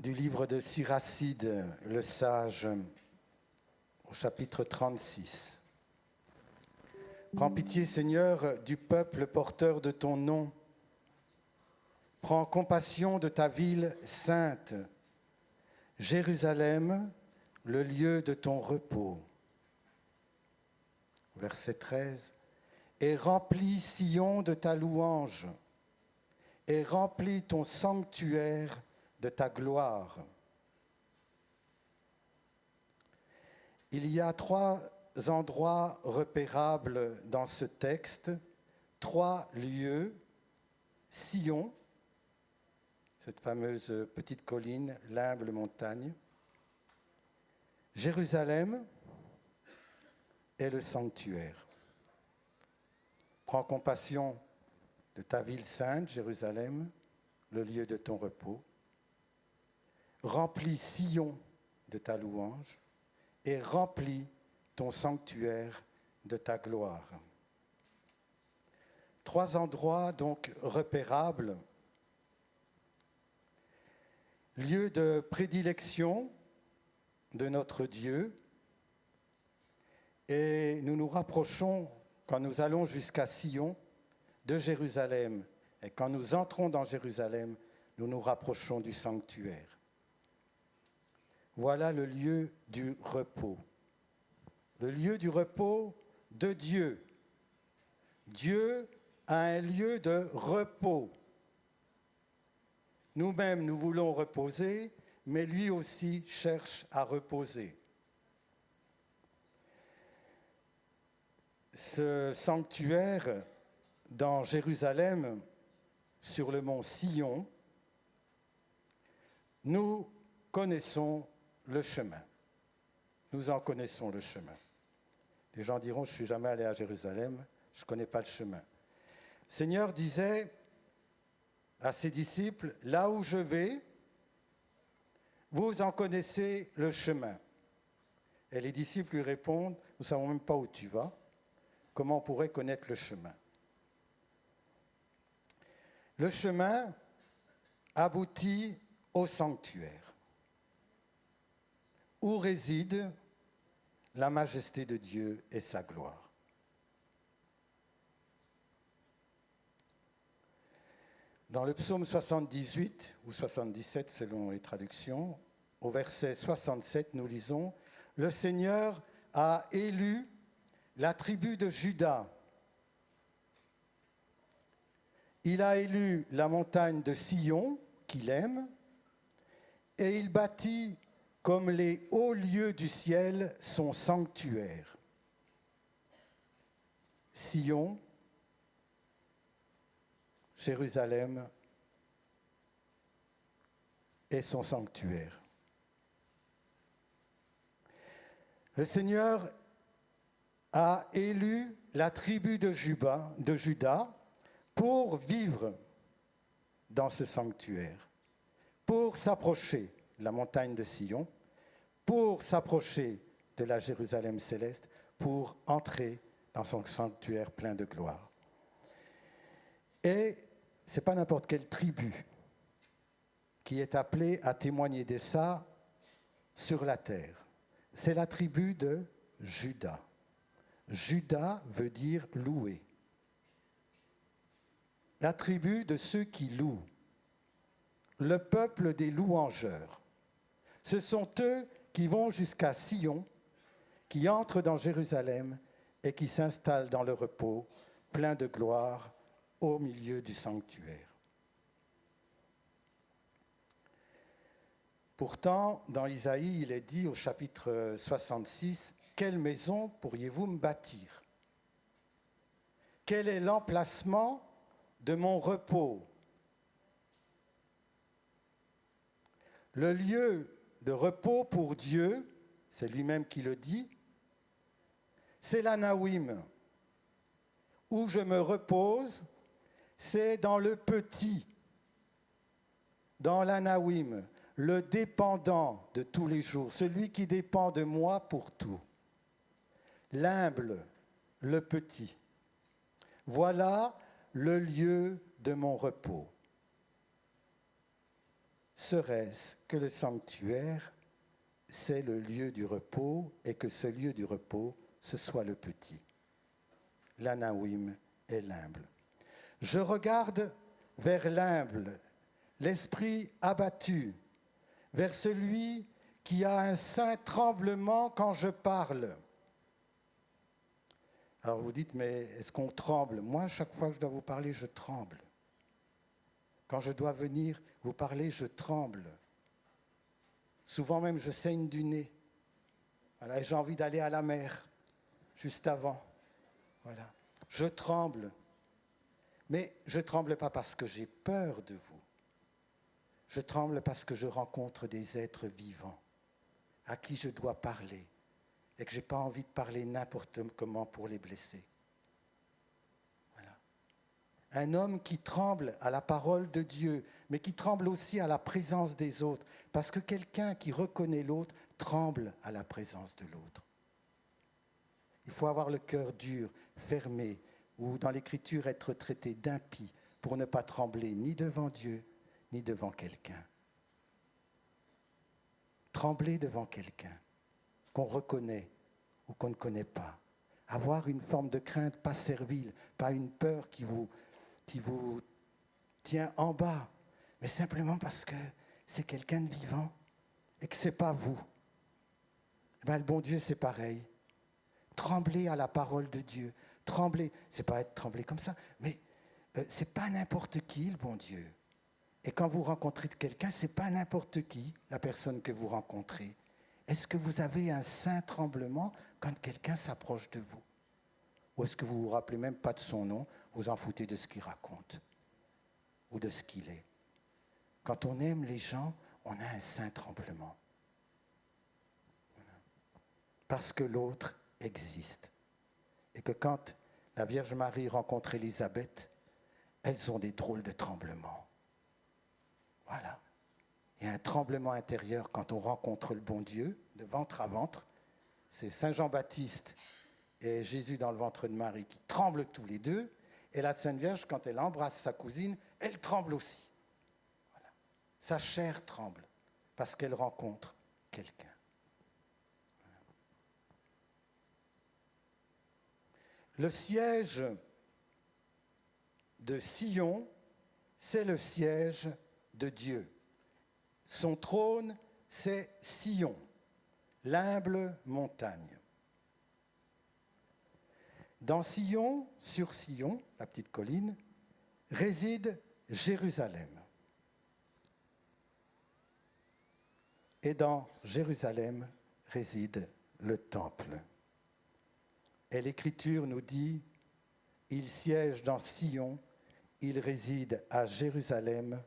du livre de Siracide, le sage, au chapitre 36. Prends pitié, Seigneur, du peuple porteur de ton nom. Prends compassion de ta ville sainte, Jérusalem, le lieu de ton repos. Verset 13. Et remplis Sion de ta louange, et remplis ton sanctuaire de ta gloire. Il y a 3 endroits repérables dans ce texte, 3 lieux: Sion, cette fameuse petite colline, l'humble montagne, Jérusalem et le sanctuaire. Prends compassion de ta ville sainte, Jérusalem, le lieu de ton repos. Remplis Sion de ta louange et remplis ton sanctuaire de ta gloire. 3 endroits donc repérables, lieu de prédilection de notre Dieu, et nous nous rapprochons, quand nous allons jusqu'à Sion, de Jérusalem, et quand nous entrons dans Jérusalem, nous nous rapprochons du sanctuaire. Voilà le lieu du repos. Le lieu du repos de Dieu. Dieu a un lieu de repos. Nous-mêmes, nous voulons reposer, mais lui aussi cherche à reposer. Ce sanctuaire dans Jérusalem, sur le mont Sion, nous connaissons le chemin. Nous en connaissons le chemin. Les gens diront, je ne suis jamais allé à Jérusalem, je ne connais pas le chemin. Le Seigneur disait à ses disciples, là où je vais, vous en connaissez le chemin. Et les disciples lui répondent, nous ne savons même pas où tu vas, comment on pourrait connaître le chemin? Le chemin aboutit au sanctuaire, où réside la majesté de Dieu et sa gloire. Dans le psaume 78 ou 77 selon les traductions, au verset 67, nous lisons « Le Seigneur a élu la tribu de Juda. Il a élu la montagne de Sion, qu'il aime, et il bâtit comme les hauts lieux du ciel son sanctuaire. » Sion, Jérusalem et son sanctuaire. Le Seigneur a élu la tribu de Juda pour vivre dans ce sanctuaire, pour s'approcher de la montagne de Sion, pour s'approcher de la Jérusalem céleste, pour entrer dans son sanctuaire plein de gloire. Et ce n'est pas n'importe quelle tribu qui est appelée à témoigner de ça sur la terre. C'est la tribu de Juda. Juda veut dire louer. La tribu de ceux qui louent. Le peuple des louangeurs. Ce sont eux qui vont jusqu'à Sion, qui entrent dans Jérusalem et qui s'installent dans le repos, plein de gloire, au milieu du sanctuaire. Pourtant, dans Isaïe, il est dit au chapitre 66, « Quelle maison pourriez-vous me bâtir? Quel est l'emplacement de mon repos? » Le lieu de repos pour Dieu, c'est lui-même qui le dit, c'est l'Anawim. Où je me repose, c'est dans le petit, dans l'Anawim, le dépendant de tous les jours, celui qui dépend de moi pour tout. L'humble, le petit. Voilà le lieu de mon repos. serait-ce que le sanctuaire, c'est le lieu du repos, et que ce lieu du repos, ce soit le petit. L'Anawim est l'humble. Je regarde vers l'humble, l'esprit abattu, vers celui qui a un saint tremblement quand je parle. Alors vous dites, mais est-ce qu'on tremble? Moi, chaque fois que je dois vous parler, je tremble. Quand je dois venir vous parler, je tremble. Souvent même, je saigne du nez. Voilà, et j'ai envie d'aller à la mer, juste avant. Voilà. Je tremble. Mais je ne tremble pas parce que j'ai peur de vous. Je tremble parce que je rencontre des êtres vivants à qui je dois parler et que je n'ai pas envie de parler n'importe comment pour les blesser. Voilà. Un homme qui tremble à la parole de Dieu, mais qui tremble aussi à la présence des autres, parce que quelqu'un qui reconnaît l'autre tremble à la présence de l'autre. Il faut avoir le cœur dur, fermé, ou dans l'Écriture être traité d'impie pour ne pas trembler ni devant Dieu, ni devant quelqu'un. Trembler devant quelqu'un qu'on reconnaît ou qu'on ne connaît pas. Avoir une forme de crainte pas servile, pas une peur qui vous tient en bas, mais simplement parce que c'est quelqu'un de vivant et que ce n'est pas vous. Ben, le bon Dieu, c'est pareil. Trembler à la parole de Dieu. Trembler, c'est pas être tremblé comme ça, mais c'est pas n'importe qui, le bon Dieu. Et quand vous rencontrez quelqu'un, c'est pas n'importe qui, la personne que vous rencontrez. Est-ce que vous avez un saint tremblement quand quelqu'un s'approche de vous? Ou est-ce que vous vous rappelez même pas de son nom, vous en foutez de ce qu'il raconte ou de ce qu'il est? Quand on aime les gens, on a un saint tremblement. Parce que l'autre existe. Et que quand la Vierge Marie rencontre Élisabeth, elles ont des drôles de tremblements. Voilà. Il y a un tremblement intérieur quand on rencontre le bon Dieu, de ventre à ventre. C'est Saint Jean-Baptiste et Jésus dans le ventre de Marie qui tremblent tous les deux. Et la Sainte Vierge, quand elle embrasse sa cousine, elle tremble aussi. Voilà. Sa chair tremble parce qu'elle rencontre quelqu'un. Le siège de Sion, c'est le siège de Dieu. Son trône, c'est Sion, l'humble montagne. Dans Sion, sur Sion, la petite colline, réside Jérusalem. Et dans Jérusalem réside le temple. Et l'Écriture nous dit, il siège dans Sion, il réside à Jérusalem,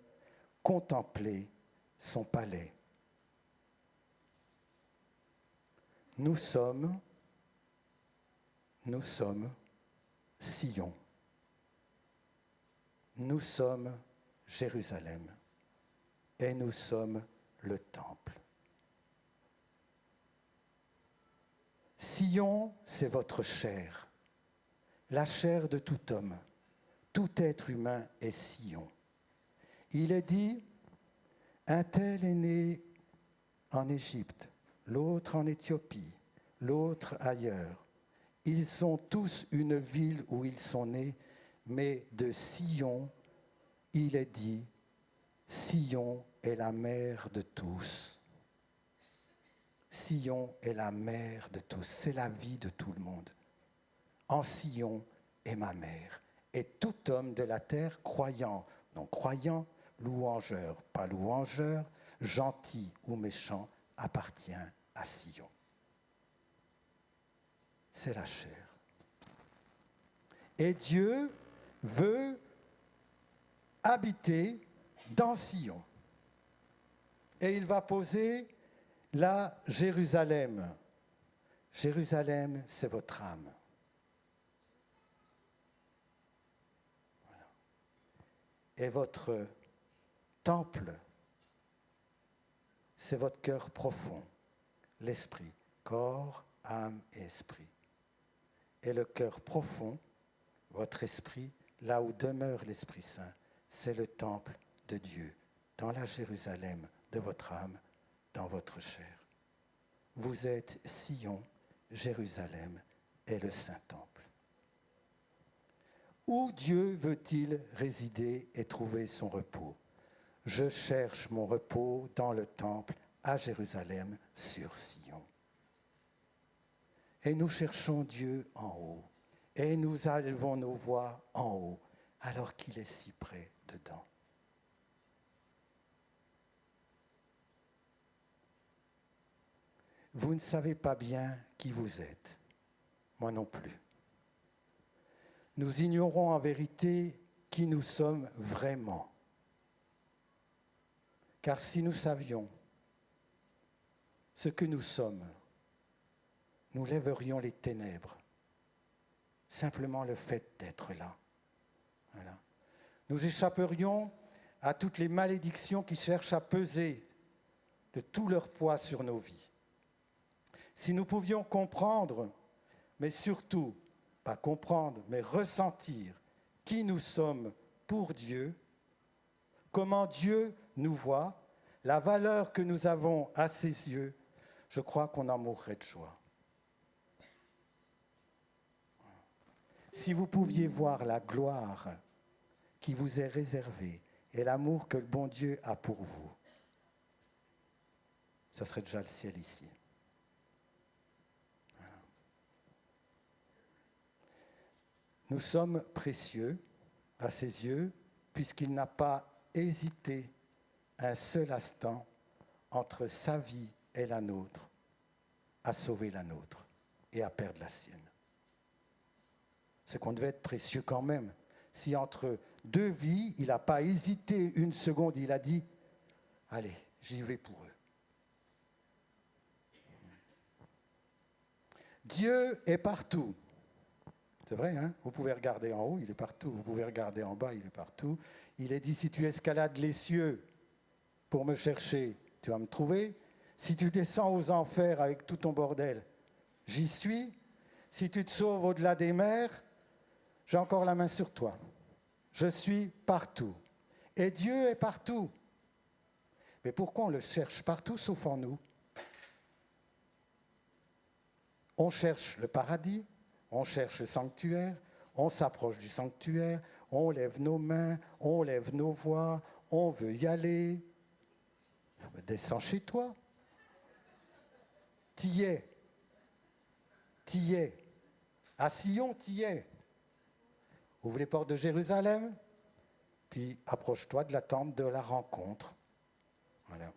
contemplez son palais. Nous sommes Sion. Nous sommes Jérusalem. Et nous sommes le temple. Sion, c'est votre chair, la chair de tout homme. Tout être humain est Sion. Il est dit, un tel est né en Égypte, l'autre en Éthiopie, l'autre ailleurs. Ils sont tous une ville où ils sont nés, mais de Sion, il est dit, Sion est la mère de tous. Sion est la mère de tous, c'est la vie de tout le monde. En Sion est ma mère. Et tout homme de la terre croyant, non croyant, louangeur, pas louangeur, gentil ou méchant, appartient à Sion. C'est la chair. Et Dieu veut habiter dans Sion. Et il va poser là Jérusalem. Jérusalem, c'est votre âme. Voilà. Et votre temple, c'est votre cœur profond, l'esprit, corps, âme et esprit. Et le cœur profond, votre esprit, là où demeure l'Esprit Saint, c'est le temple de Dieu, dans la Jérusalem de votre âme, dans votre chair. Vous êtes Sion, Jérusalem et le Saint-Temple. Où Dieu veut-il résider et trouver son repos? Je cherche mon repos dans le temple à Jérusalem sur Sion. Et nous cherchons Dieu en haut, et nous élevons nos voix en haut, alors qu'il est si près dedans. Vous ne savez pas bien qui vous êtes, moi non plus. Nous ignorons en vérité qui nous sommes vraiment. Car si nous savions ce que nous sommes, nous lèverions les ténèbres. Simplement le fait d'être là. Voilà. Nous échapperions à toutes les malédictions qui cherchent à peser de tout leur poids sur nos vies. Si nous pouvions comprendre, mais surtout, pas comprendre, mais ressentir qui nous sommes pour Dieu, comment Dieu nous voit, la valeur que nous avons à ses yeux, je crois qu'on en mourrait de joie. Si vous pouviez voir la gloire qui vous est réservée et l'amour que le bon Dieu a pour vous, ça serait déjà le ciel ici. Voilà. Nous sommes précieux à ses yeux puisqu'il n'a pas hésité un seul instant entre sa vie et la nôtre, à sauver la nôtre et à perdre la sienne. C'est qu'on devait être précieux quand même. Si entre deux vies, il n'a pas hésité une seconde, il a dit, allez, j'y vais pour eux. Dieu est partout. C'est vrai, hein? Vous pouvez regarder en haut, il est partout. Vous pouvez regarder en bas, il est partout. Il est dit, si tu escalades les cieux pour me chercher, tu vas me trouver. Si tu descends aux enfers avec tout ton bordel, j'y suis. Si tu te sauves au-delà des mers, j'ai encore la main sur toi. Je suis partout. Et Dieu est partout. Mais pourquoi on le cherche partout sauf en nous? On cherche le paradis, on cherche le sanctuaire, on s'approche du sanctuaire, on lève nos mains, on lève nos voix, on veut y aller. Descends chez toi. T'y es. T'y es. À Sion, t'y es. Ouvre les portes de Jérusalem, puis approche-toi de la tente de la rencontre. Voilà.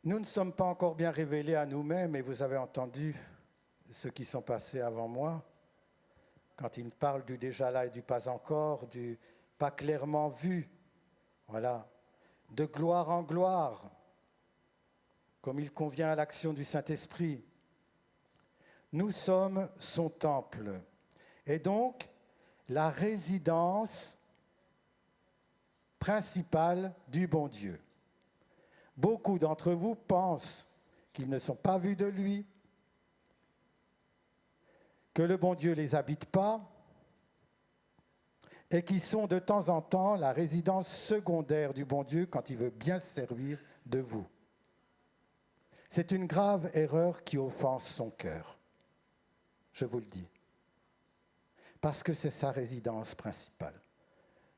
Nous ne sommes pas encore bien révélés à nous-mêmes, et vous avez entendu ceux qui sont passés avant moi, quand ils parlent du déjà là et du pas encore, du pas clairement vu, voilà, de gloire en gloire, comme il convient à l'action du Saint-Esprit. Nous sommes son temple, et donc la résidence principale du bon Dieu. Beaucoup d'entre vous pensent qu'ils ne sont pas vus de lui, que le bon Dieu ne les habite pas, et qui sont de temps en temps la résidence secondaire du bon Dieu quand il veut bien se servir de vous. C'est une grave erreur qui offense son cœur. Je vous le dis. Parce que c'est sa résidence principale.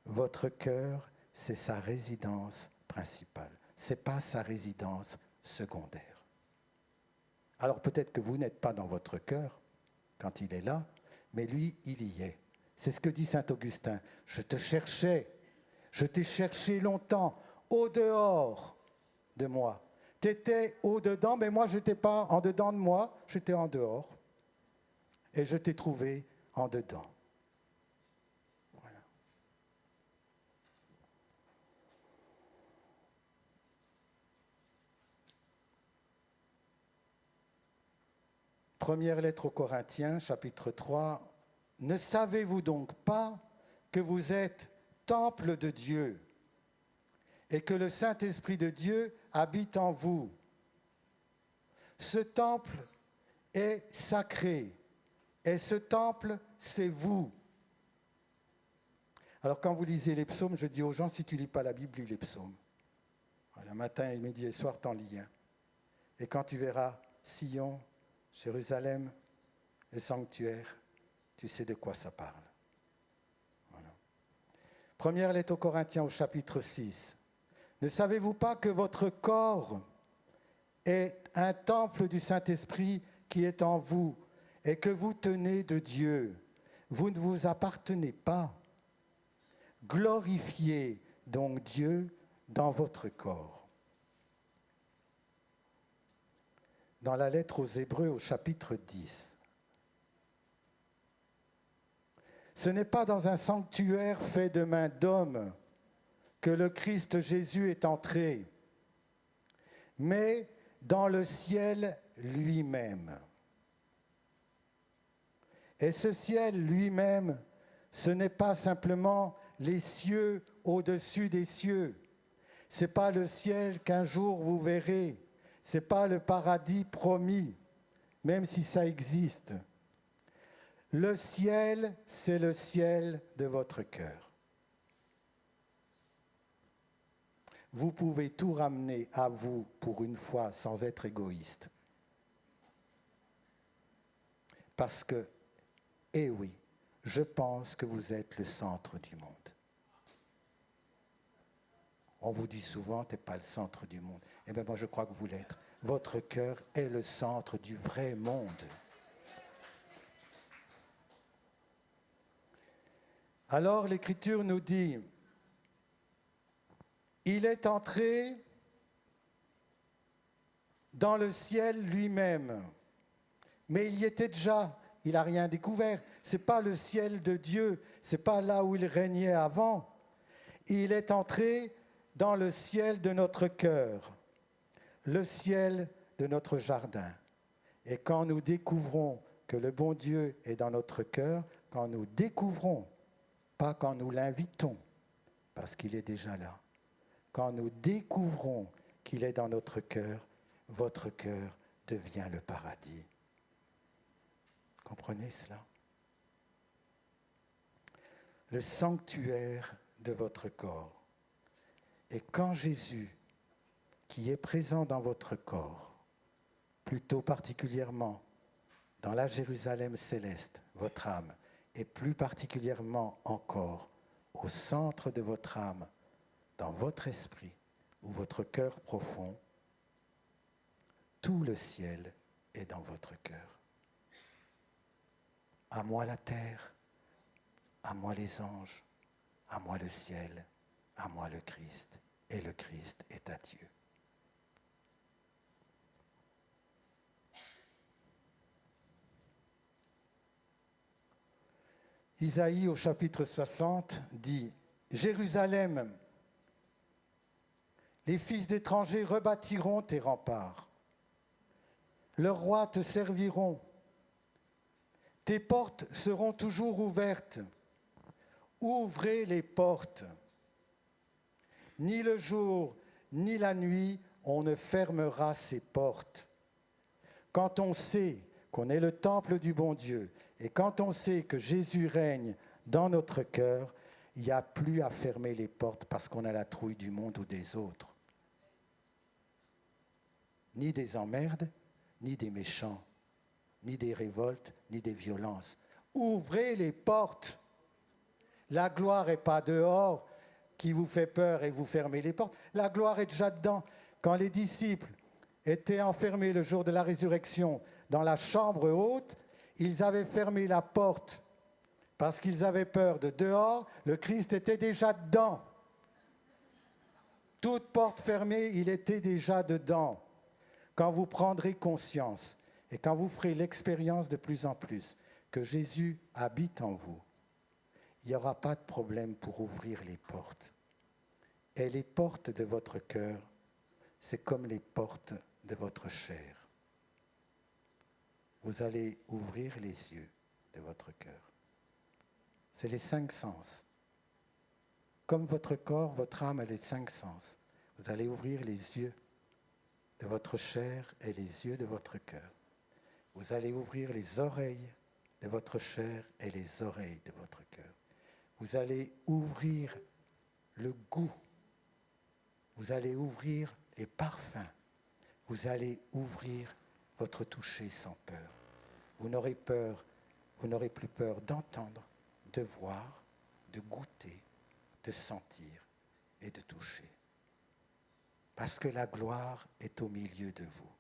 Votre cœur, c'est sa résidence principale. Ce n'est pas sa résidence secondaire. Alors peut-être que vous n'êtes pas dans votre cœur quand il est là, mais lui, il y est. C'est ce que dit saint Augustin. Je te cherchais, je t'ai cherché longtemps, au dehors de moi. Tu étais au-dedans, mais moi, je n'étais pas en dedans de moi, j'étais en dehors. Et je t'ai trouvé en dedans. Voilà. Première lettre aux Corinthiens, chapitre 3. Ne savez-vous donc pas que vous êtes temple de Dieu et que le Saint-Esprit de Dieu habite en vous? Ce temple est sacré. Et ce temple, c'est vous. Alors quand vous lisez les psaumes, je dis aux gens, si tu ne lis pas la Bible, lis les psaumes. Voilà, matin, midi et soir, t'en lis un. Et quand tu verras Sion, Jérusalem, le sanctuaire, tu sais de quoi ça parle. Voilà. Première lettre aux Corinthiens au chapitre 6. Ne savez-vous pas que votre corps est un temple du Saint-Esprit qui est en vous et que vous tenez de Dieu? Vous ne vous appartenez pas. Glorifiez donc Dieu dans votre corps. Dans la lettre aux Hébreux au chapitre 10. Ce n'est pas dans un sanctuaire fait de main d'homme que le Christ Jésus est entré, mais dans le ciel lui-même. Et ce ciel lui-même, ce n'est pas simplement les cieux au-dessus des cieux. Ce n'est pas le ciel qu'un jour vous verrez. Ce n'est pas le paradis promis, même si ça existe. Le ciel, c'est le ciel de votre cœur. Vous pouvez tout ramener à vous pour une fois sans être égoïste. Parce que, eh oui, je pense que vous êtes le centre du monde. On vous dit souvent, tu n'es pas le centre du monde. Eh bien, moi, je crois que vous l'êtes. Votre cœur est le centre du vrai monde. Alors, l'Écriture nous dit, il est entré dans le ciel lui-même. Mais il y était déjà, il n'a rien découvert. Ce n'est pas le ciel de Dieu, ce n'est pas là où il régnait avant. Il est entré dans le ciel de notre cœur, le ciel de notre jardin. Et quand nous découvrons que le bon Dieu est dans notre cœur, quand nous découvrons, pas quand nous l'invitons, parce qu'il est déjà là, quand nous découvrons qu'il est dans notre cœur, votre cœur devient le paradis. Comprenez cela? Le sanctuaire de votre corps. Et quand Jésus, qui est présent dans votre corps, plutôt particulièrement dans la Jérusalem céleste, votre âme, et plus particulièrement encore au centre de votre âme, dans votre esprit ou votre cœur profond, tout le ciel est dans votre cœur. À moi la terre, à moi les anges, à moi le ciel, à moi le Christ, et le Christ est à Dieu. Isaïe au chapitre 60 dit « Jérusalem, les fils d'étrangers rebâtiront tes remparts. Leurs rois te serviront. Tes portes seront toujours ouvertes. Ouvrez les portes. Ni le jour, ni la nuit, on ne fermera ces portes. Quand on sait qu'on est le temple du bon Dieu, et quand on sait que Jésus règne dans notre cœur, il n'y a plus à fermer les portes parce qu'on a la trouille du monde ou des autres. Ni des emmerdes, ni des méchants, ni des révoltes, ni des violences. Ouvrez les portes. La gloire n'est pas dehors qui vous fait peur et vous fermez les portes. La gloire est déjà dedans. Quand les disciples étaient enfermés le jour de la résurrection dans la chambre haute, ils avaient fermé la porte parce qu'ils avaient peur de dehors. Le Christ était déjà dedans. Toute porte fermée, il était déjà dedans. Quand vous prendrez conscience et quand vous ferez l'expérience de plus en plus que Jésus habite en vous, il n'y aura pas de problème pour ouvrir les portes. Et les portes de votre cœur, c'est comme les portes de votre chair. Vous allez ouvrir les yeux de votre cœur. C'est les 5 sens. Comme votre corps, votre âme a les 5 sens. Vous allez ouvrir les yeux de votre chair et les yeux de votre cœur. Vous allez ouvrir les oreilles de votre chair et les oreilles de votre cœur. Vous allez ouvrir le goût. Vous allez ouvrir les parfums. Vous allez ouvrir votre toucher sans peur. Vous n'aurez plus peur d'entendre, de voir, de goûter, de sentir et de toucher. Parce que la gloire est au milieu de vous.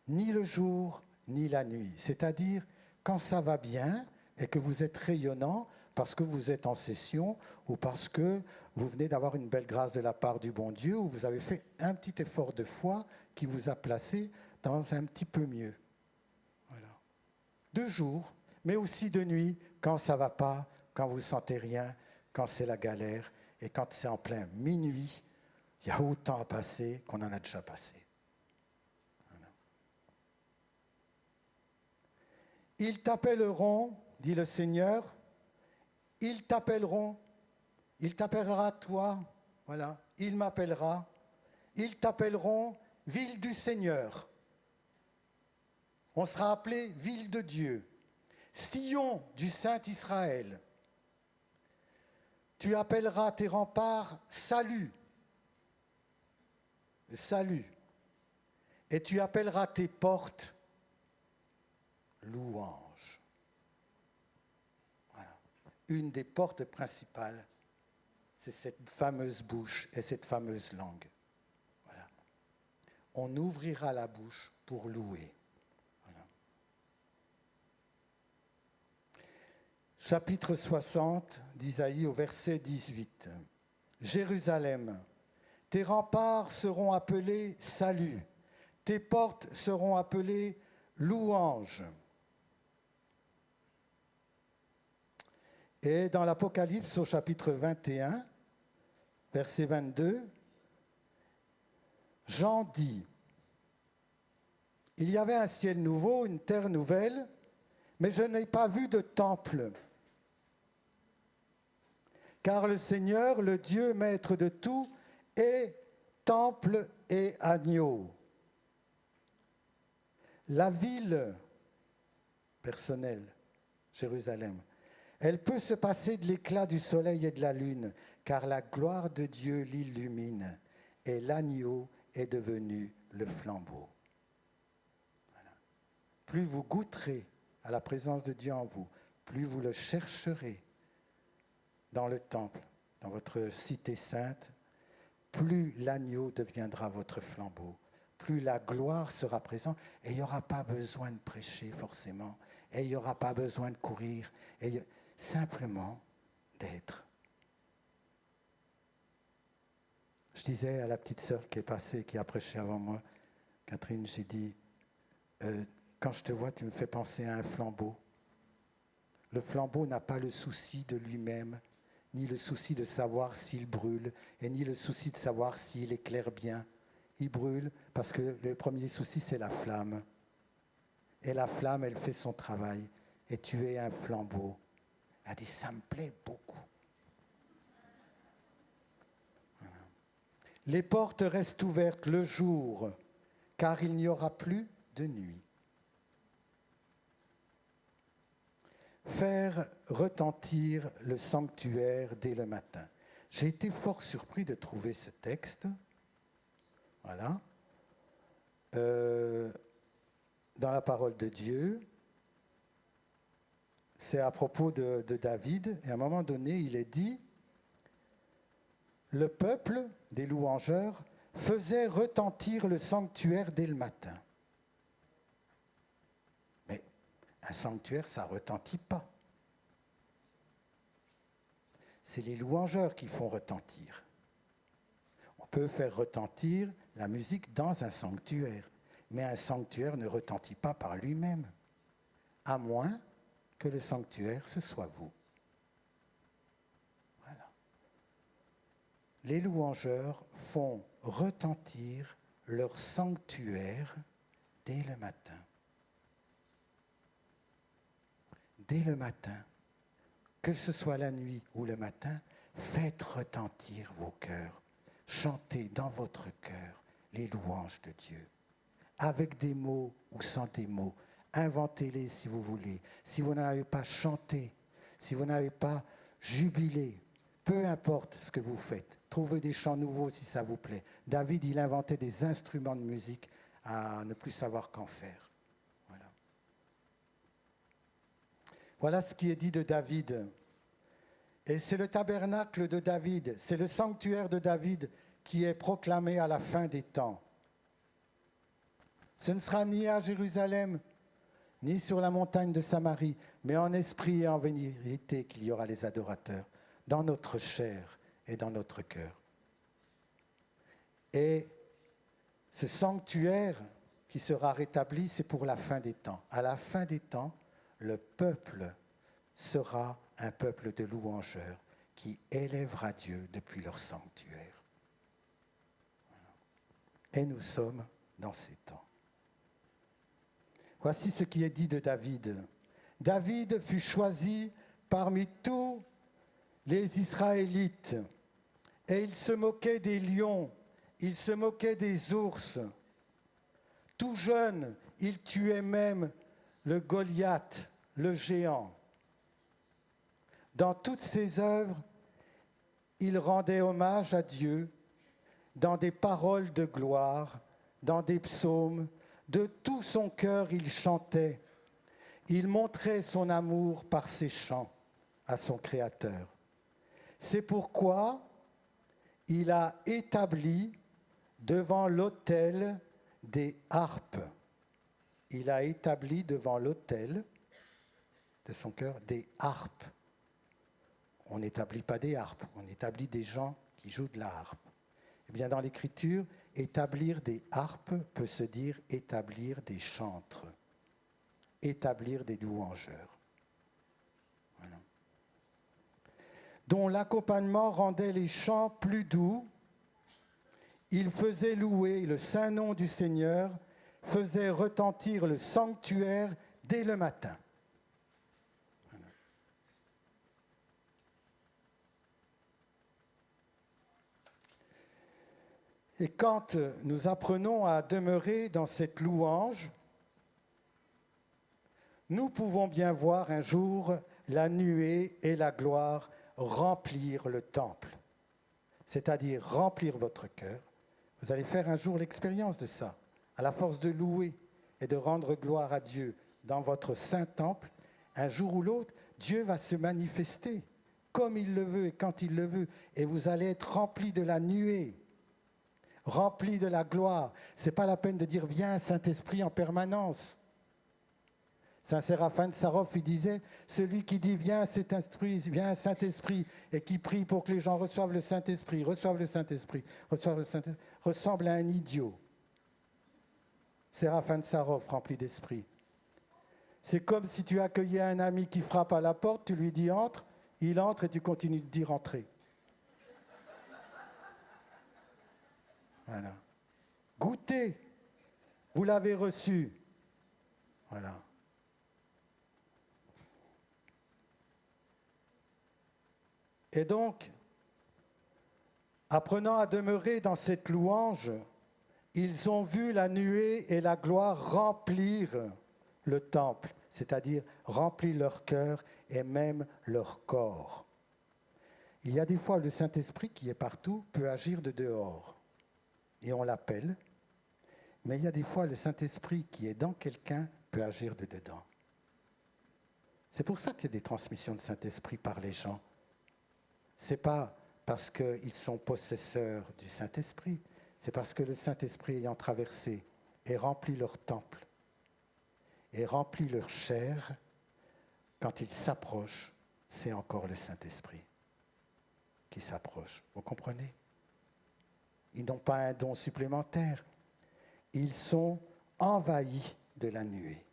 Ni le jour, ni la nuit. C'est-à-dire, quand ça va bien et que vous êtes rayonnant, parce que vous êtes en session ou parce que vous venez d'avoir une belle grâce de la part du bon Dieu ou vous avez fait un petit effort de foi qui vous a placé dans un petit peu mieux. Voilà. De jour, mais aussi de nuit, quand ça ne va pas, quand vous ne sentez rien, quand c'est la galère et quand c'est en plein minuit, il y a autant à passer qu'on en a déjà passé. Voilà. Ils t'appelleront, dit le Seigneur, ils t'appelleront, il t'appellera toi, voilà, il m'appellera, ils t'appelleront ville du Seigneur. On sera appelé ville de Dieu, sillon du Saint Israël. Tu appelleras tes remparts salut, salut, et tu appelleras tes portes louange. Voilà. Une des portes principales, c'est cette fameuse bouche et cette fameuse langue. Voilà. On ouvrira la bouche pour louer. Voilà. Chapitre 60 d'Isaïe au verset 18. Jérusalem, tes remparts seront appelés salut, tes portes seront appelées louange. Et dans l'Apocalypse au chapitre 21, verset 22, Jean dit, il y avait un ciel nouveau, une terre nouvelle, mais je n'ai pas vu de temple. Car le Seigneur, le Dieu maître de tout, est temple et agneau. La ville personnelle, Jérusalem, elle peut se passer de l'éclat du soleil et de la lune, car la gloire de Dieu l'illumine, et l'agneau est devenu le flambeau. Voilà. Plus vous goûterez à la présence de Dieu en vous, plus vous le chercherez dans le temple, dans votre cité sainte, plus l'agneau deviendra votre flambeau, plus la gloire sera présente, et il n'y aura pas besoin de prêcher forcément, et il n'y aura pas besoin de courir, simplement d'être. Je disais à la petite sœur qui est passée, qui a prêché avant moi, Catherine, j'ai dit, quand je te vois, tu me fais penser à un flambeau. Le flambeau n'a pas le souci de lui-même, ni le souci de savoir s'il brûle, et ni le souci de savoir s'il éclaire bien. Il brûle parce que le premier souci, c'est la flamme. Et la flamme, elle fait son travail. Et tu es un flambeau. Elle a dit, ça me plaît beaucoup. Voilà. Les portes restent ouvertes le jour, car il n'y aura plus de nuit. Faire retentir le sanctuaire dès le matin. J'ai été fort surpris de trouver ce texte. Voilà. Dans la parole de Dieu. C'est à propos de David, et à un moment donné, il est dit, le peuple des louangeurs faisait retentir le sanctuaire dès le matin. Mais un sanctuaire, ça ne retentit pas. C'est les louangeurs qui font retentir. On peut faire retentir la musique dans un sanctuaire, mais un sanctuaire ne retentit pas par lui-même, à moins que le sanctuaire, ce soit vous. Voilà. Les louangeurs font retentir leur sanctuaire dès le matin. Dès le matin, que ce soit la nuit ou le matin, faites retentir vos cœurs. Chantez dans votre cœur les louanges de Dieu, avec des mots ou sans des mots. Inventez-les si vous voulez. Si vous n'avez pas chanté, si vous n'avez pas jubilé, peu importe ce que vous faites, trouvez des chants nouveaux si ça vous plaît. David, il inventait des instruments de musique à ne plus savoir qu'en faire. Voilà. Voilà ce qui est dit de David. Et c'est le tabernacle de David, c'est le sanctuaire de David qui est proclamé à la fin des temps. Ce ne sera ni à Jérusalem, ni sur la montagne de Samarie, mais en esprit et en vérité qu'il y aura les adorateurs, dans notre chair et dans notre cœur. Et ce sanctuaire qui sera rétabli, c'est pour la fin des temps. À la fin des temps, le peuple sera un peuple de louangeurs qui élèvera Dieu depuis leur sanctuaire. Et nous sommes dans ces temps. Voici ce qui est dit de David. David fut choisi parmi tous les Israélites, et il se moquait des lions, il se moquait des ours. Tout jeune, il tuait même le Goliath, le géant. Dans toutes ses œuvres, il rendait hommage à Dieu dans des paroles de gloire, dans des psaumes. De tout son cœur, il chantait. Il montrait son amour par ses chants à son Créateur. C'est pourquoi il a établi devant l'autel des harpes. Il a établi devant l'autel de son cœur des harpes. On n'établit pas des harpes, on établit des gens qui jouent de la harpe. Eh bien, dans l'Écriture, établir des harpes peut se dire établir des chantres, établir des louangeurs. Voilà. Dont l'accompagnement rendait les chants plus doux. Il faisait louer le saint nom du Seigneur, faisait retentir le sanctuaire dès le matin. Voilà. Et quand nous apprenons à demeurer dans cette louange, nous pouvons bien voir un jour la nuée et la gloire remplir le temple, c'est-à-dire remplir votre cœur. Vous allez faire un jour l'expérience de ça, à la force de louer et de rendre gloire à Dieu dans votre saint temple. Un jour ou l'autre, Dieu va se manifester comme il le veut et quand il le veut, et vous allez être remplis de la nuée, remplis de la gloire. Ce n'est pas la peine de dire « Viens, Saint-Esprit » en permanence. Saint Séraphin de Sarov, il disait « Celui qui dit « Viens, Saint-Esprit » et qui prie pour que les gens reçoivent le Saint-Esprit, ressemble à un idiot. » Séraphin de Sarov, rempli d'esprit. C'est comme si tu accueillais un ami qui frappe à la porte, tu lui dis « Entre », il entre et tu continues de dire « Entrez ». Voilà. Goûtez, vous l'avez reçu. Voilà. Et donc, apprenant à demeurer dans cette louange, ils ont vu la nuée et la gloire remplir le temple, c'est-à-dire remplir leur cœur et même leur corps. Il y a des fois le Saint-Esprit qui est partout peut agir de dehors et on l'appelle, mais il y a des fois le Saint-Esprit qui est dans quelqu'un peut agir de dedans. C'est pour ça qu'il y a des transmissions de Saint-Esprit par les gens. Ce n'est pas parce qu'ils sont possesseurs du Saint-Esprit, c'est parce que le Saint-Esprit ayant traversé et rempli leur temple, et rempli leur chair, quand ils s'approchent, c'est encore le Saint-Esprit qui s'approche. Vous comprenez? Ils n'ont pas un don supplémentaire. Ils sont envahis de la nuée.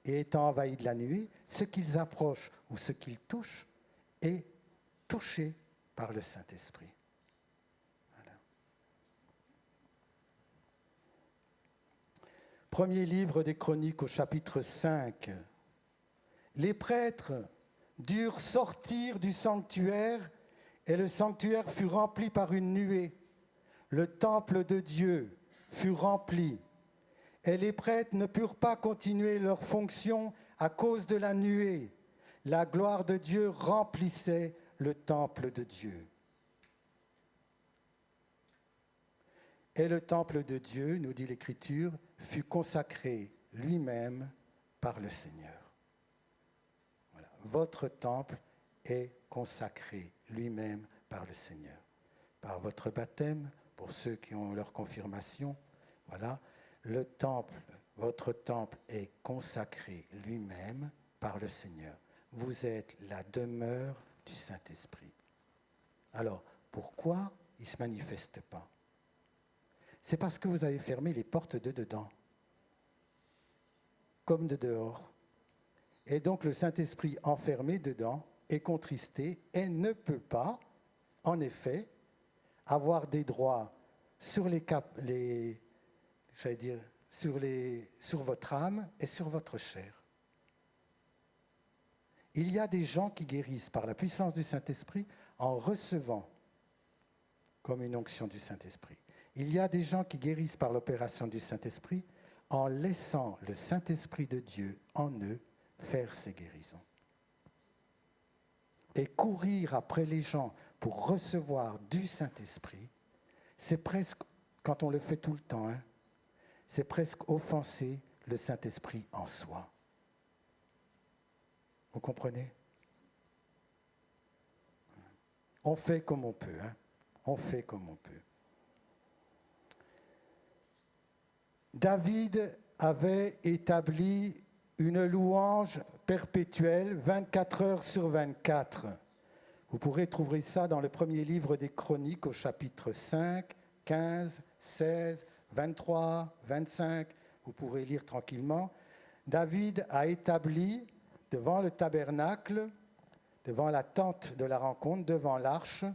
Et étant envahis de la nuée, ce qu'ils approchent ou ce qu'ils touchent est touché par le Saint-Esprit. Voilà. Premier livre des Chroniques au chapitre 5. Les prêtres durent sortir du sanctuaire et le sanctuaire fut rempli par une nuée. Le temple de Dieu fut rempli et les prêtres ne purent pas continuer leur fonction à cause de la nuée. la gloire de Dieu remplissait le temple de Dieu. Et le temple de Dieu, nous dit l'Écriture, fut consacré lui-même par le Seigneur. Voilà. Votre temple est consacré lui-même par le Seigneur. Par votre baptême, pour ceux qui ont leur confirmation, voilà, le temple, votre temple est consacré lui-même par le Seigneur. Vous êtes la demeure du Saint-Esprit. Alors, pourquoi il ne se manifeste pas? C'est parce que vous avez fermé les portes de dedans, comme de dehors. Et donc le Saint-Esprit enfermé dedans est contristé et ne peut pas, en effet, avoir des droits sur sur votre âme et sur votre chair. Il y a des gens qui guérissent par la puissance du Saint-Esprit en recevant comme une onction du Saint-Esprit. Il y a des gens qui guérissent par l'opération du Saint-Esprit en laissant le Saint-Esprit de Dieu en eux faire ces guérisons. Et courir après les gens pour recevoir du Saint-Esprit, c'est presque, quand on le fait tout le temps, c'est presque offenser le Saint-Esprit en soi. Vous comprenez? On fait comme on peut, on fait comme on peut. David avait établi une louange perpétuelle, 24 heures sur 24. Vous pourrez trouver ça dans le premier livre des Chroniques au chapitre 5, 15, 16, 23, 25. Vous pourrez lire tranquillement. David a établi devant le tabernacle, devant la tente de la rencontre, devant l'arche,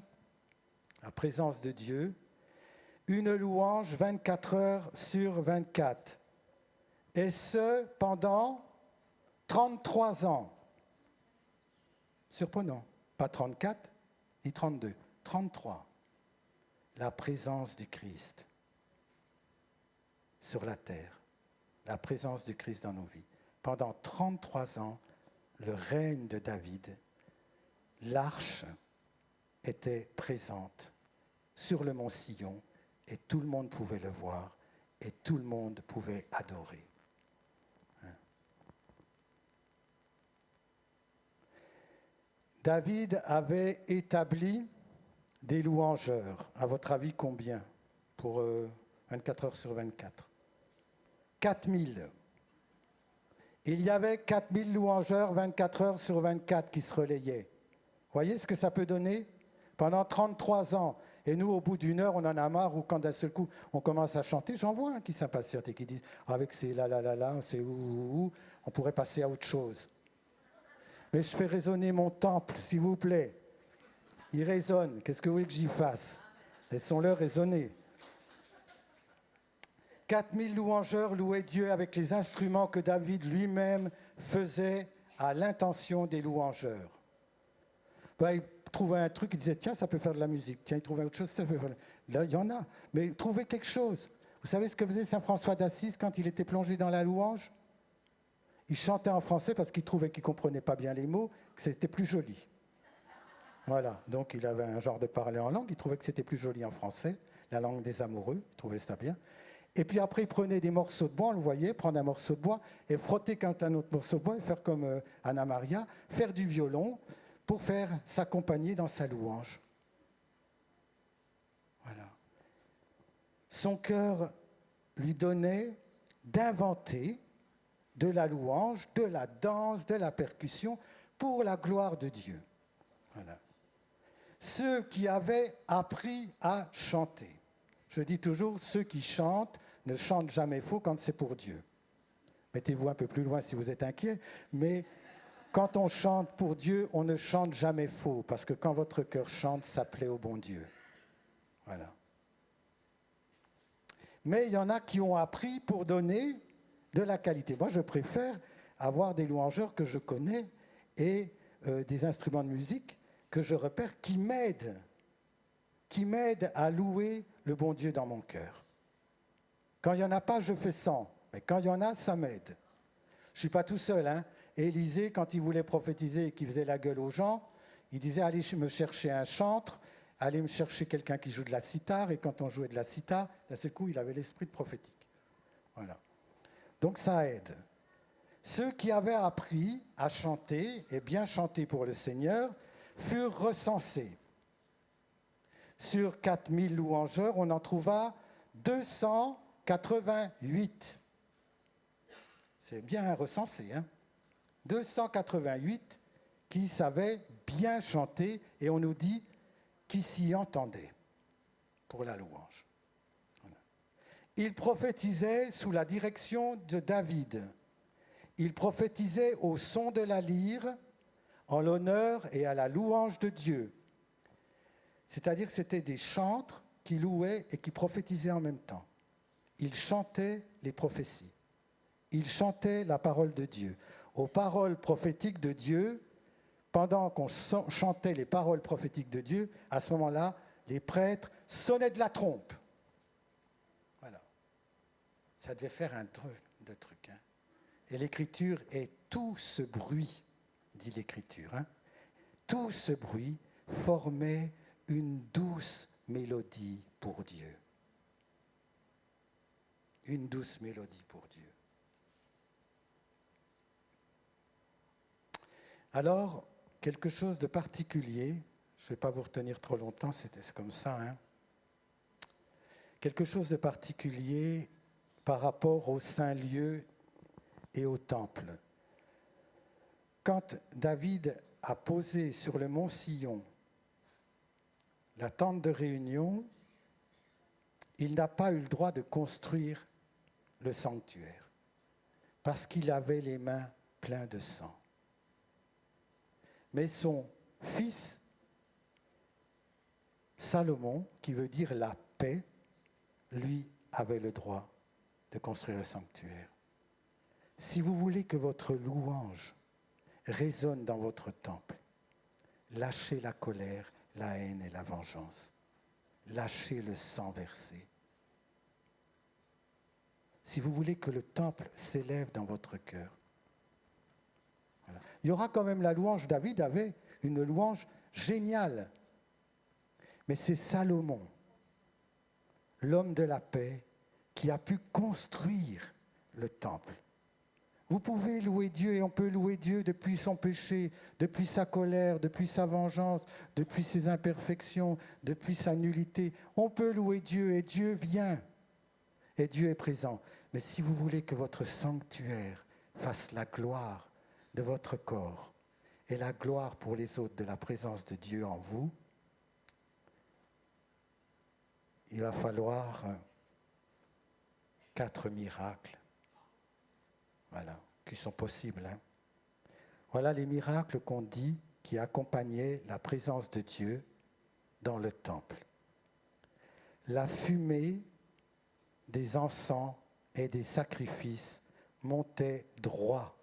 la présence de Dieu, une louange 24 heures sur 24. Et ce, pendant 33 ans. Surprenant. Pas 34, ni 32. 33. La présence du Christ sur la terre. La présence du Christ dans nos vies. Pendant 33 ans, le règne de David, l'arche était présente sur le mont Sion et tout le monde pouvait le voir et tout le monde pouvait adorer. David avait établi des louangeurs. À votre avis, combien pour 24 heures sur 24? 4000. Il y avait 4000 louangeurs 24 heures sur 24 qui se relayaient. Voyez ce que ça peut donner? Pendant 33 ans. Et nous, au bout d'une heure, on en a marre, ou quand d'un seul coup, on commence à chanter. J'en vois un qui s'impatiente et qui dit « avec ces là, c'est ouh, on pourrait passer à autre chose. » Mais je fais résonner mon temple, s'il vous plaît. Il résonne. Qu'est-ce que vous voulez que j'y fasse? Laissons-le résonner. 4000 louangeurs louaient Dieu avec les instruments que David lui-même faisait à l'intention des louangeurs. Il trouvait un truc, il disait, tiens, ça peut faire de la musique. Tiens, il trouvait autre chose, ça peut faire... Là, il y en a. Mais trouvez quelque chose. Vous savez ce que faisait saint François d'Assise quand il était plongé dans la louange? Il chantait en français parce qu'il trouvait qu'il ne comprenait pas bien les mots, que c'était plus joli. Voilà, donc il avait un genre de parler en langue, il trouvait que c'était plus joli en français, la langue des amoureux, il trouvait ça bien. Et puis après, il prenait des morceaux de bois, on le voyait, prendre un morceau de bois et frotter contre un autre morceau de bois et faire comme Anna Maria, faire du violon pour faire s'accompagner dans sa louange. Voilà. Son cœur lui donnait d'inventer de la louange, de la danse, de la percussion pour la gloire de Dieu. Voilà. Ceux qui avaient appris à chanter. Je dis toujours, ceux qui chantent ne chantent jamais faux quand c'est pour Dieu. Mettez-vous un peu plus loin si vous êtes inquiet, mais quand on chante pour Dieu, on ne chante jamais faux, parce que quand votre cœur chante, ça plaît au bon Dieu. Voilà. Mais il y en a qui ont appris pour donner de la qualité. Moi, je préfère avoir des louangeurs que je connais et des instruments de musique que je repère qui m'aident à louer le bon Dieu dans mon cœur. Quand il n'y en a pas, je fais sans. Mais quand il y en a, ça m'aide. Je ne suis pas tout seul, Élisée, quand il voulait prophétiser et qu'il faisait la gueule aux gens, il disait, allez me chercher un chantre, allez me chercher quelqu'un qui joue de la cithare. Et quand on jouait de la cithare, d'un seul coup, il avait l'esprit de prophétique. Voilà. Donc ça aide. Ceux qui avaient appris à chanter et bien chanter pour le Seigneur furent recensés. Sur 4000 louangeurs, on en trouva 288. C'est bien recensé, hein? 288 qui savaient bien chanter, et on nous dit qui s'y entendaient pour la louange. Voilà. Ils prophétisaient sous la direction de David. Ils prophétisaient au son de la lyre, en l'honneur et à la louange de Dieu. C'est-à-dire que c'était des chantres qui louaient et qui prophétisaient en même temps. Ils chantaient les prophéties. Ils chantaient la parole de Dieu. Aux paroles prophétiques de Dieu, pendant qu'on chantait les paroles prophétiques de Dieu, à ce moment-là, les prêtres sonnaient de la trompe. Voilà. Ça devait faire un drôle de truc. Hein. Et l'Écriture est tout ce bruit, dit l'Écriture. Hein. Tout ce bruit formait une douce mélodie pour Dieu. Une douce mélodie pour Dieu. Alors, quelque chose de particulier, je ne vais pas vous retenir trop longtemps, c'est comme ça, hein. Quelque chose de particulier par rapport au saint lieu et au temple. Quand David a posé sur le mont Sion la tente de réunion, il n'a pas eu le droit de construire le sanctuaire parce qu'il avait les mains pleines de sang. Mais son fils, Salomon, qui veut dire la paix, lui avait le droit de construire le sanctuaire. Si vous voulez que votre louange résonne dans votre temple, lâchez la colère, la haine et la vengeance. Lâchez le sang versé. Si vous voulez que le temple s'élève dans votre cœur, voilà. Il y aura quand même la louange. David avait une louange géniale. Mais c'est Salomon, l'homme de la paix, qui a pu construire le temple. Vous pouvez louer Dieu, et on peut louer Dieu depuis son péché, depuis sa colère, depuis sa vengeance, depuis ses imperfections, depuis sa nullité. On peut louer Dieu et Dieu vient. Et Dieu est présent. Mais si vous voulez que votre sanctuaire fasse la gloire de votre corps et la gloire pour les autres de la présence de Dieu en vous, il va falloir 4 miracles. Voilà, qui sont possibles. Hein. Voilà les miracles qu'on dit qui accompagnaient la présence de Dieu dans le temple. La fumée des encens et des sacrifices montait droit,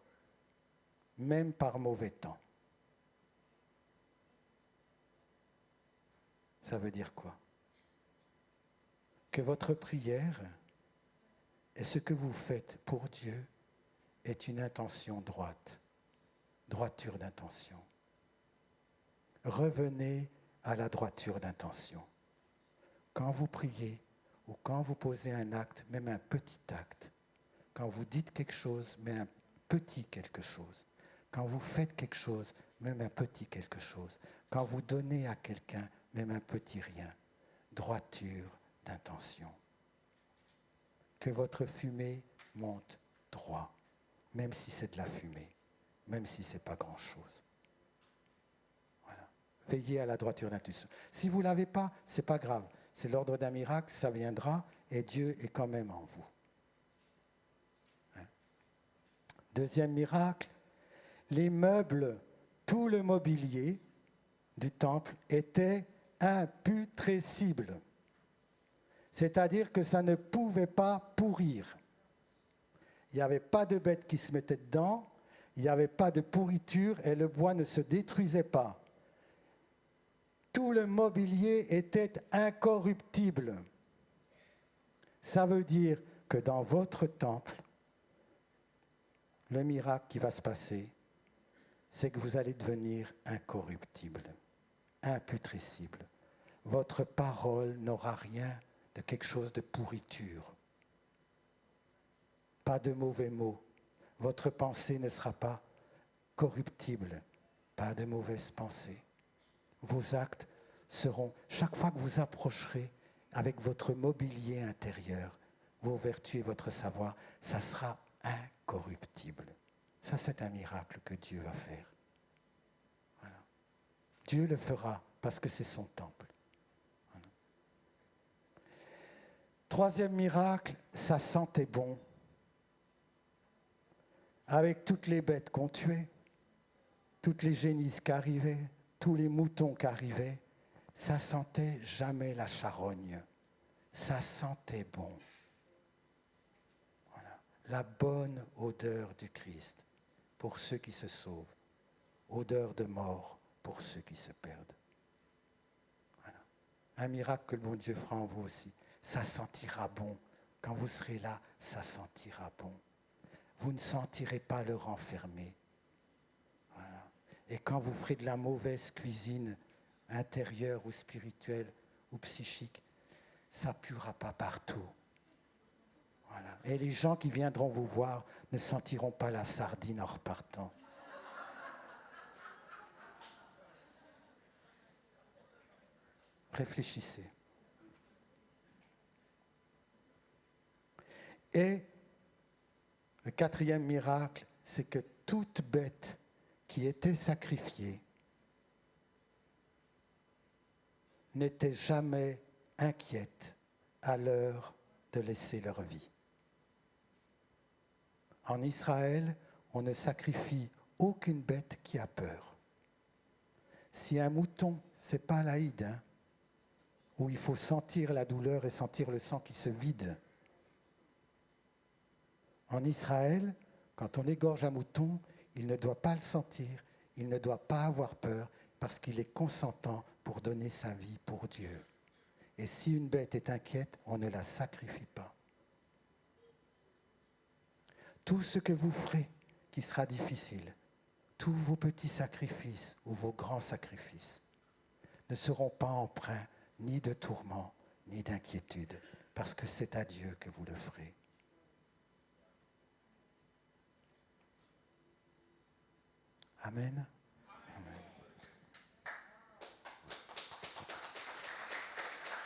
même par mauvais temps. Ça veut dire quoi? Que votre prière et ce que vous faites pour Dieu est une intention droite, droiture d'intention. Revenez à la droiture d'intention. Quand vous priez ou quand vous posez un acte, même un petit acte, quand vous dites quelque chose, mais un petit quelque chose, quand vous faites quelque chose, même un petit quelque chose, quand vous donnez à quelqu'un, même un petit rien, droiture d'intention. Que votre fumée monte droit. Même si c'est de la fumée, même si ce n'est pas grand-chose. Voilà. Veillez à la droiture d'intention. Si vous ne l'avez pas, ce n'est pas grave. C'est l'ordre d'un miracle, ça viendra, et Dieu est quand même en vous. Hein? Deuxième miracle, les meubles, tout le mobilier du temple était imputrescible. C'est-à-dire que ça ne pouvait pas pourrir. Il n'y avait pas de bête qui se mettait dedans, il n'y avait pas de pourriture et le bois ne se détruisait pas. Tout le mobilier était incorruptible. Ça veut dire que dans votre temple, le miracle qui va se passer, c'est que vous allez devenir incorruptible, imputrescible. Votre parole n'aura rien de quelque chose de pourriture. Pas de mauvais mots. Votre pensée ne sera pas corruptible. Pas de mauvaises pensées. Vos actes seront, chaque fois que vous approcherez avec votre mobilier intérieur, vos vertus et votre savoir, ça sera incorruptible. Ça, c'est un miracle que Dieu va faire. Voilà. Dieu le fera parce que c'est son temple. Voilà. Troisième miracle, ça sentait bon. Avec toutes les bêtes qu'on tuait, toutes les génisses qui arrivaient, tous les moutons qui arrivaient, ça sentait jamais la charogne. Ça sentait bon. Voilà. La bonne odeur du Christ pour ceux qui se sauvent. Odeur de mort pour ceux qui se perdent. Voilà. Un miracle que le bon Dieu fera en vous aussi. Ça sentira bon. Quand vous serez là, ça sentira bon. Vous ne sentirez pas le renfermer. Voilà. Et quand vous ferez de la mauvaise cuisine intérieure ou spirituelle ou psychique, ça ne puera pas partout. Voilà. Et les gens qui viendront vous voir ne sentiront pas la sardine en repartant. Réfléchissez. Et le quatrième miracle, c'est que toute bête qui était sacrifiée n'était jamais inquiète à l'heure de laisser leur vie. En Israël, on ne sacrifie aucune bête qui a peur. Si un mouton, ce n'est pas l'Aïd, hein, où il faut sentir la douleur et sentir le sang qui se vide. En Israël, quand on égorge un mouton, il ne doit pas le sentir, il ne doit pas avoir peur, parce qu'il est consentant pour donner sa vie pour Dieu. Et si une bête est inquiète, on ne la sacrifie pas. Tout ce que vous ferez qui sera difficile, tous vos petits sacrifices ou vos grands sacrifices, ne seront pas empreints ni de tourments, ni d'inquiétude, parce que c'est à Dieu que vous le ferez. Amen.